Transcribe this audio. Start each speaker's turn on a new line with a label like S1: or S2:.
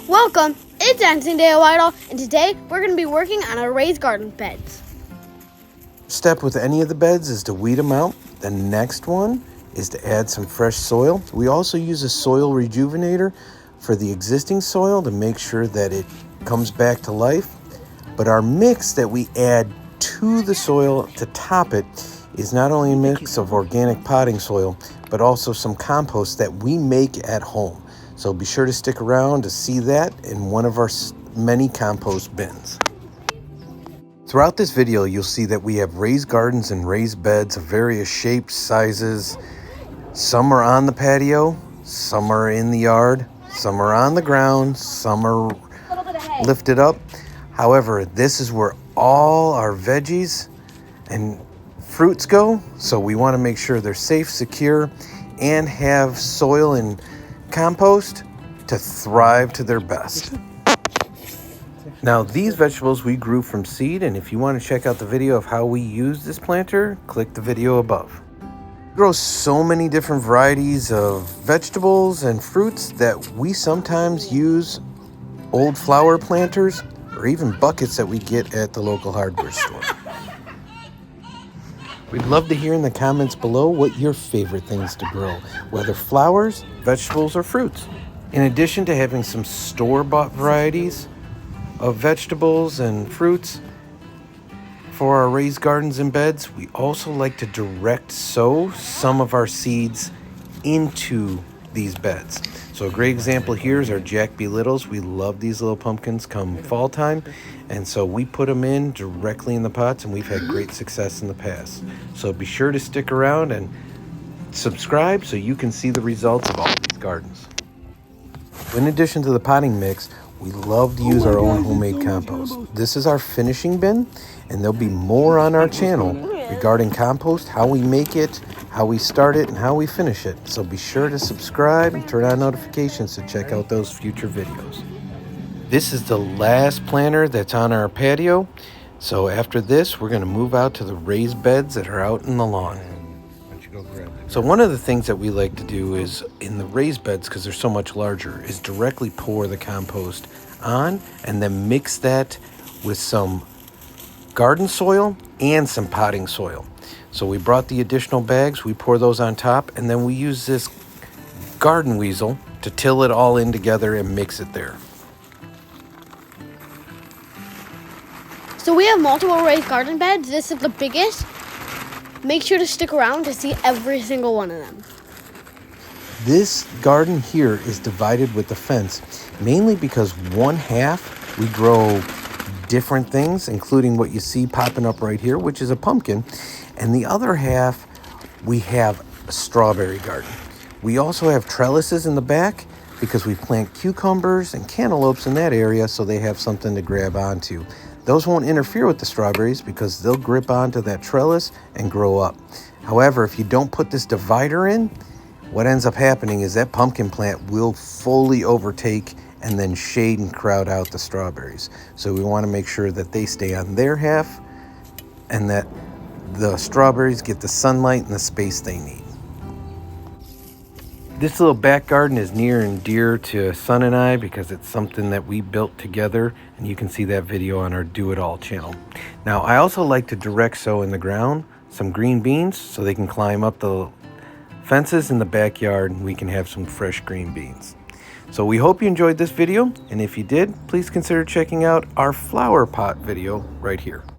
S1: Welcome, it's Dancing Day Whitehall, and today we're going to be working on our raised garden beds.
S2: Step with any of the beds is to weed them out. The next one is to add some fresh soil. We also use a soil rejuvenator for the existing soil to make sure that it comes back to life. But our mix that we add to the soil to top it is not only a mix of organic potting soil, but also some compost that we make at home. So be sure to stick around to see that in one of our many compost bins. Throughout this video, you'll see that we have raised gardens and raised beds of various shapes, sizes. Some are on the patio, some are in the yard, some are on the ground, some are lifted up. However, this is where all our veggies and fruits go, so we want to make sure they're safe, secure, and have soil and compost to thrive to their best. Now, these vegetables we grew from seed, and if you want to check out the video of how we use this planter, click the video above. We grow so many different varieties of vegetables and fruits that we sometimes use old flower planters or even buckets that we get at the local hardware store. We'd love to hear in the comments below what your favorite things to grow, whether flowers, vegetables, or fruits. In addition to having some store-bought varieties of vegetables and fruits for our raised gardens and beds, we also like to direct sow some of our seeds into these beds. So a great example here is our Jack B. Littles. We love these little pumpkins come fall time, and so we put them in directly in the pots, and we've had great success in the past. So be sure to stick around and subscribe so you can see the results of all these gardens. In addition to the potting mix, we love to use our own homemade compost. This is our finishing bin, and there'll be more on our channel regarding compost, how we make it, how we start it, and how we finish it. So be sure to subscribe and turn on notifications to check out those future videos. This is the last planter that's on our patio. So after this, we're going to move out to the raised beds that are out in the lawn. So one of the things that we like to do is in the raised beds, because they're so much larger, is directly pour the compost on and then mix that with some garden soil and some potting soil. So we brought the additional bags, we pour those on top, and then we use this garden weasel to till it all in together and mix it there.
S1: So we have multiple raised garden beds. This is the biggest. Make sure to stick around to see every single one of them.
S2: This garden here is divided with a fence, mainly because one half we grow different things, including what you see popping up right here, which is a pumpkin, and the other half we have a strawberry garden. We also have trellises in the back because we plant cucumbers and cantaloupes in that area, so they have something to grab onto. Those won't interfere with the strawberries because they'll grip onto that trellis and grow up. However, if you don't put this divider in, what ends up happening is that pumpkin plant will fully overtake and then shade and crowd out the strawberries. So we want to make sure that they stay on their half and that the strawberries get the sunlight and the space they need. This little back garden is near and dear to Son and I because it's something that we built together, and you can see that video on our Do It All channel. Now, I also like to direct sow in the ground some green beans so they can climb up the fences in the backyard and we can have some fresh green beans. So we hope you enjoyed this video, and if you did, please consider checking out our flower pot video right here.